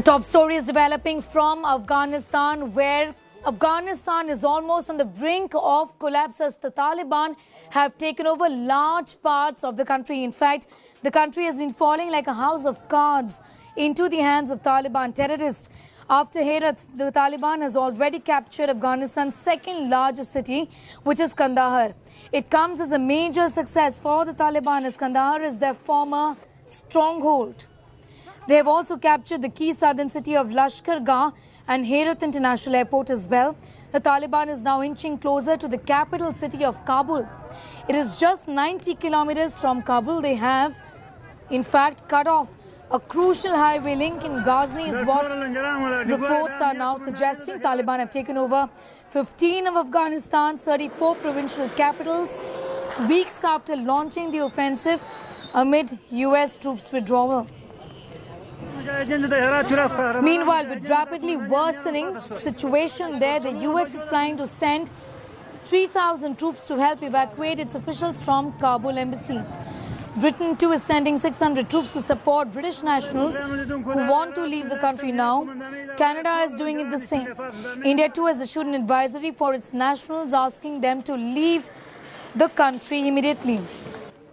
Top story is developing from Afghanistan, where Afghanistan is almost on the brink of collapse as the Taliban have taken over large parts of the country. In fact, the country has been falling like a house of cards into the hands of Taliban terrorists. After Herat, the Taliban has already captured Afghanistan's second largest city, which is Kandahar. It comes as a major success for the Taliban as Kandahar is their former stronghold. They have also captured the key southern city of Lashkar and Herat International Airport as well. The Taliban is now inching closer to the capital city of Kabul. It is just 90 kilometers from Kabul. They have, in fact, cut off a crucial highway link in Ghazni is what reports are now suggesting. Taliban have taken over 15 of Afghanistan's 34 provincial capitals weeks after launching the offensive amid US troops withdrawal. Meanwhile, with rapidly worsening situation there, the US is planning to send 3,000 troops to help evacuate its officials from Kabul embassy. Britain too is sending 600 troops to support British nationals who want to leave the country now. Canada is doing it the same. India too has issued an advisory for its nationals asking them to leave the country immediately.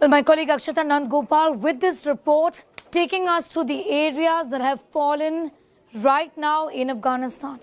Well, my colleague Akshata Nandgopal with this report taking us to the areas that have fallen right now in Afghanistan.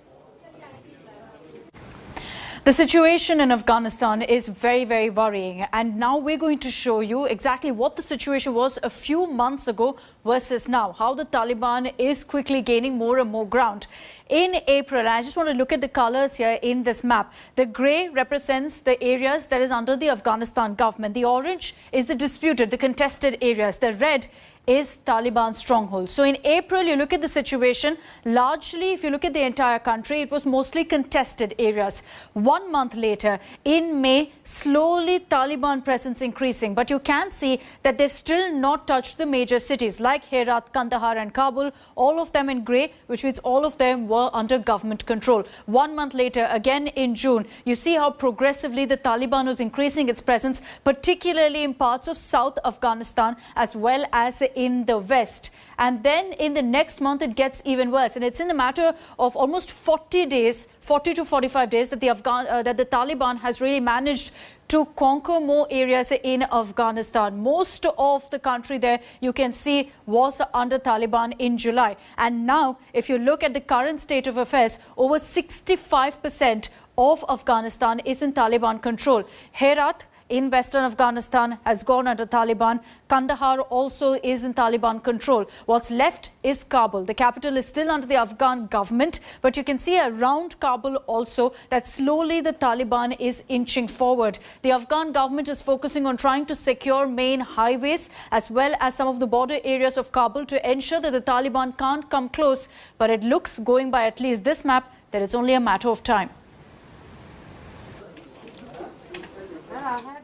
The situation in Afghanistan is very, very worrying. And now we're going to show you exactly what the situation was a few months ago versus now, how the Taliban is quickly gaining more and more ground. In April, I just want to look at the colors here in this map. The grey represents the areas that is under the Afghanistan government. The orange is the disputed, the contested areas. The red is Taliban strongholds. So in April, you look at the situation, largely, if you look at the entire country, it was mostly contested areas. 1 month later, in May, slowly Taliban presence increasing. But you can see that they've still not touched the major cities like Herat, Kandahar and Kabul, all of them in grey, which means all of them were under government control. 1 month later, again in June, you see how progressively the Taliban was increasing its presence, particularly in parts of South Afghanistan as well as in the west. And then in the next month it gets even worse, and it's in the matter of almost 40 days, 40 to 45 days that the Taliban has really managed to conquer more areas in Afghanistan. Most of the country there you can see was under Taliban in July, and now if you look at the current state of affairs, over 65% of Afghanistan is in Taliban control. Herat in western Afghanistan has gone under Taliban. Kandahar also is in Taliban control. What's left is Kabul. The capital is still under the Afghan government, but you can see around Kabul also that slowly the Taliban is inching forward. The Afghan government is focusing on trying to secure main highways as well as some of the border areas of Kabul to ensure that the Taliban can't come close. But it looks, going by at least this map, that it's only a matter of time.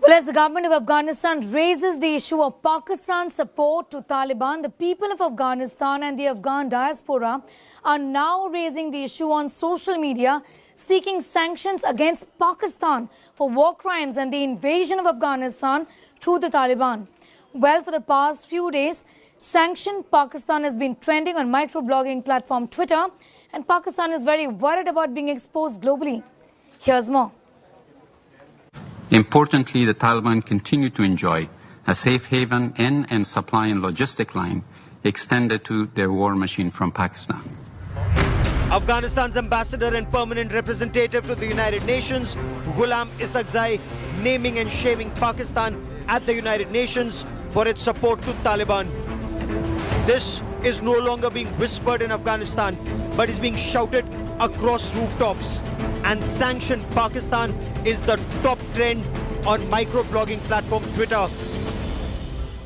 Well, as the government of Afghanistan raises the issue of Pakistan's support to Taliban, the people of Afghanistan and the Afghan diaspora are now raising the issue on social media, seeking sanctions against Pakistan for war crimes and the invasion of Afghanistan through the Taliban. Well, for the past few days, sanctioned Pakistan has been trending on microblogging platform Twitter, and Pakistan is very worried about being exposed globally. Here's more. Importantly, the Taliban continue to enjoy a safe haven in and supply and logistic line extended to their war machine from Pakistan. Afghanistan's ambassador and permanent representative to the United Nations, Ghulam Isakzai, naming and shaming Pakistan at the United Nations for its support to Taliban. This is no longer being whispered in Afghanistan, but is being shouted across rooftops. And sanctioned Pakistan is the top trend on microblogging platform Twitter.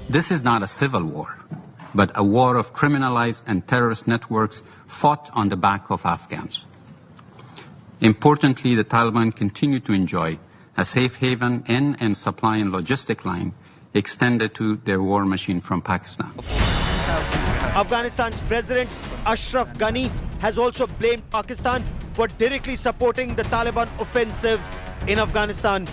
This is not a civil war, but a war of criminalized and terrorist networks fought on the back of Afghans. Importantly, the Taliban continue to enjoy a safe haven in and supply and logistic line extended to their war machine from Pakistan. Afghanistan's President Ashraf Ghani has also blamed Pakistan for directly supporting the Taliban offensive in Afghanistan.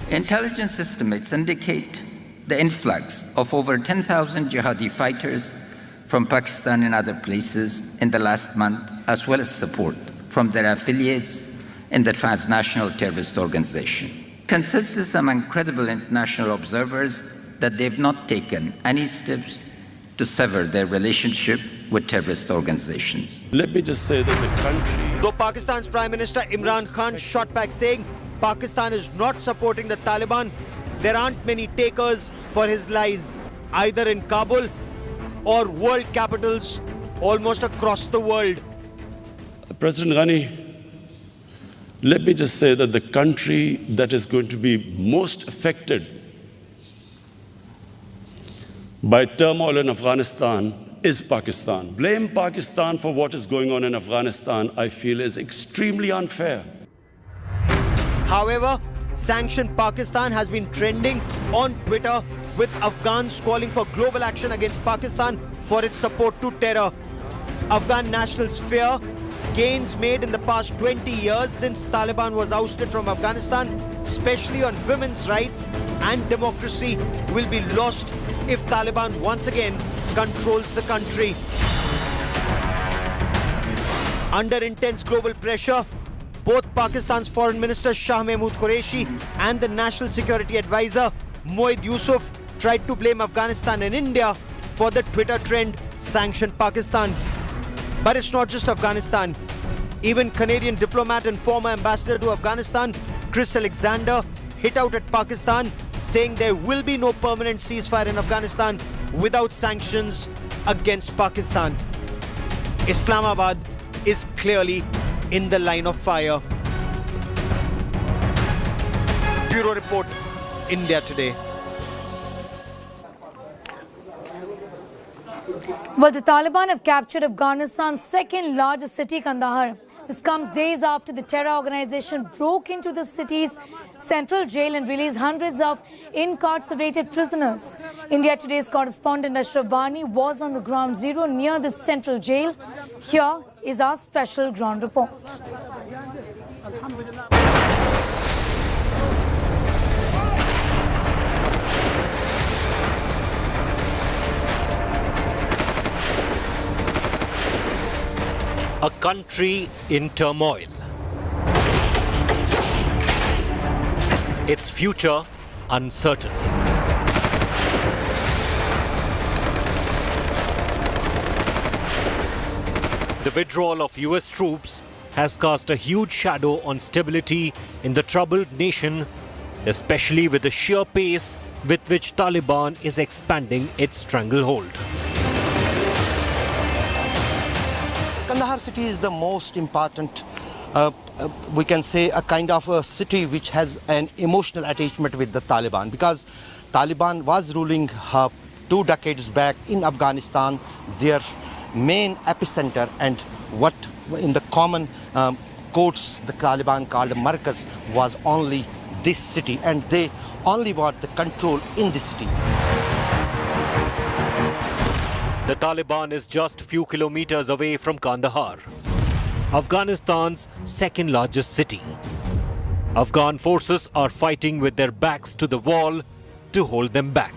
Intelligence estimates indicate the influx of over 10,000 jihadi fighters from Pakistan and other places in the last month, as well as support from their affiliates in the transnational terrorist organization. Consensus among credible international observers that they've not taken any steps to sever their relationship with terrorist organizations. Let me just say that the country... Though Pakistan's Prime Minister Imran Khan shot back saying Pakistan is not supporting the Taliban, there aren't many takers for his lies, either in Kabul or world capitals almost across the world. President Ghani, let me just say that the country that is going to be most affected by turmoil in Afghanistan is Pakistan. Blame Pakistan for what is going on in Afghanistan, I feel, is extremely unfair. However, sanctioned Pakistan has been trending on Twitter, with Afghans calling for global action against Pakistan for its support to terror. Afghan nationals fear gains made in the past 20 years since Taliban was ousted from Afghanistan, especially on women's rights and democracy, will be lost if Taliban once again controls the country. Under intense global pressure, both Pakistan's Foreign Minister Shah Mahmood Qureshi and the National Security Advisor Moeed Yusuf tried to blame Afghanistan and India for the Twitter trend Sanction Pakistan. But it's not just Afghanistan. Even Canadian diplomat and former ambassador to Afghanistan, Chris Alexander, hit out at Pakistan, saying there will be no permanent ceasefire in Afghanistan without sanctions against Pakistan. Islamabad is clearly in the line of fire. Bureau Report, India Today. Well, the Taliban have captured Afghanistan's second largest city, Kandahar. This comes days after the terror organization broke into the city's central jail and released hundreds of incarcerated prisoners. India Today's correspondent Ashraf Wani was on the ground zero near the central jail. Here is our special ground report. A country in turmoil. Its future uncertain. The withdrawal of US troops has cast a huge shadow on stability in the troubled nation, especially with the sheer pace with which Taliban is expanding its stranglehold. Kandahar city is the most important, we can say, a kind of a city which has an emotional attachment with the Taliban, because Taliban was ruling 2 decades back in Afghanistan, their main epicenter, and what in the common quotes the Taliban called Markaz was only this city, and they only want the control in the city. The Taliban is just a few kilometers away from Kandahar, Afghanistan's second largest city. Afghan forces are fighting with their backs to the wall to hold them back.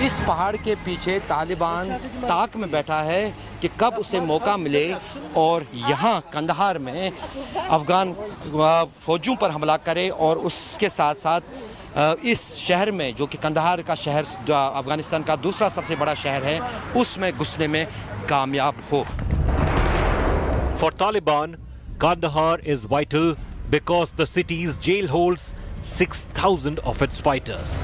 इस पहाड़ के पीछे तालिबान ताक में बैठा है कि कब उसे मौका मिले और यहाँ कंदहार में अफगान फौजों पर हमला करे और उसके साथ साथ इस शहर में, जो कि कंदहार का शहर अफगानिस्तान का दूसरा सबसे बड़ा शहर है, उसमें घुसने में कामयाब हो. For Taliban, Kandahar is vital because the city's jail holds 6,000 of its fighters.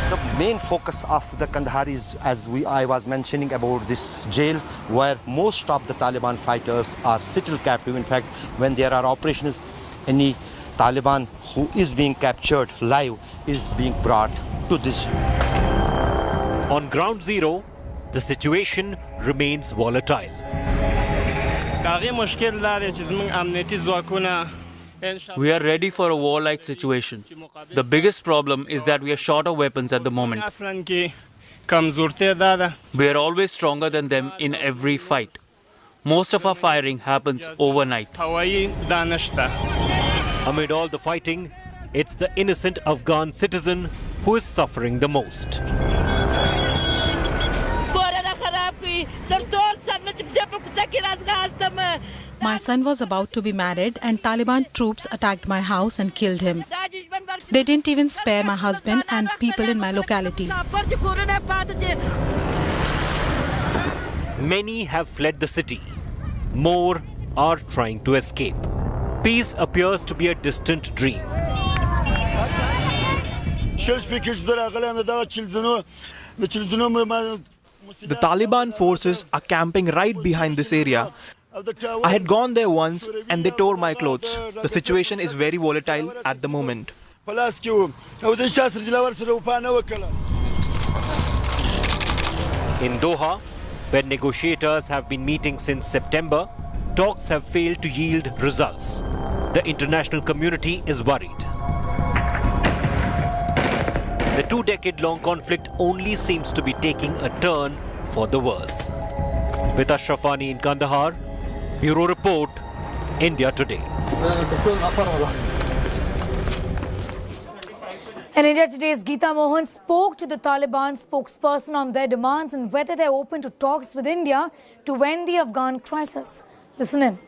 The main focus of the Kandahar is, as I was mentioning, about this jail where most of the Taliban fighters are still captive. In fact, when there are operations, any Taliban who is being captured live is being brought to this jail. On ground zero, the situation remains volatile. We are ready for a war-like situation. The biggest problem is that we are short of weapons at the moment. We are always stronger than them in every fight. Most of our firing happens overnight. Amid all the fighting, it's the innocent Afghan citizen who is suffering the most. My son was about to be married and Taliban troops attacked my house and killed him. They didn't even spare my husband and people in my locality. Many have fled the city. More are trying to escape. Peace appears to be a distant dream. The Taliban forces are camping right behind this area. I had gone there once and they tore my clothes. The situation is very volatile at the moment. In Doha, where negotiators have been meeting since September, talks have failed to yield results. The international community is worried. The two-decade-long conflict only seems to be taking a turn for the worse. With Ashraf Ani in Kandahar, Bureau Report, India Today. And India Today's Geeta Mohan spoke to the Taliban spokesperson on their demands and whether they're open to talks with India to end the Afghan crisis. Listen in.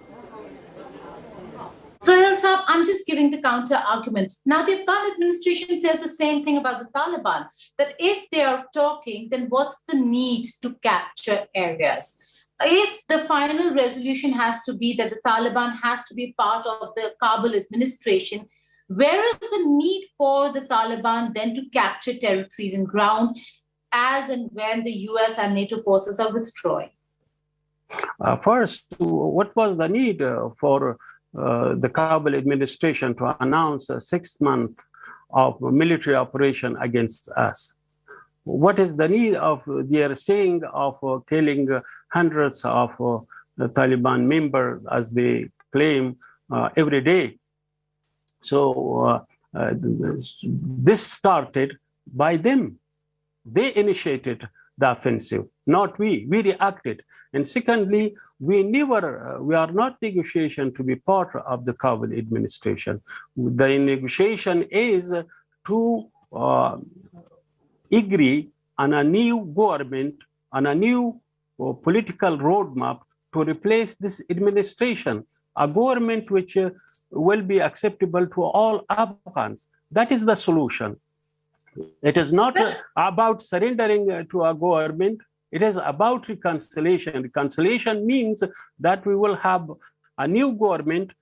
Sohail Saab, I'm just giving the counter argument. Now, the Afghan administration says the same thing about the Taliban, that if they are talking, then what's the need to capture areas? If the final resolution has to be that the Taliban has to be part of the Kabul administration, where is the need for the Taliban then to capture territories and ground as and when the US and NATO forces are withdrawing? First, what was the need for the Kabul administration to announce a 6 month of military operation against us? What is the need of their saying of killing hundreds of the Taliban members, as they claim, every day? So this started by them. They initiated the offensive, not we. We reacted. And secondly, we are not negotiation to be part of the Kabul administration. The negotiation is to agree on a new government, on a new political roadmap to replace this administration, a government which will be acceptable to all Afghans. That is the solution. It is not about surrendering to a government. It is about reconciliation. Reconciliation means that we will have a new government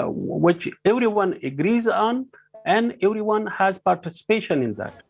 which everyone agrees on and everyone has participation in that.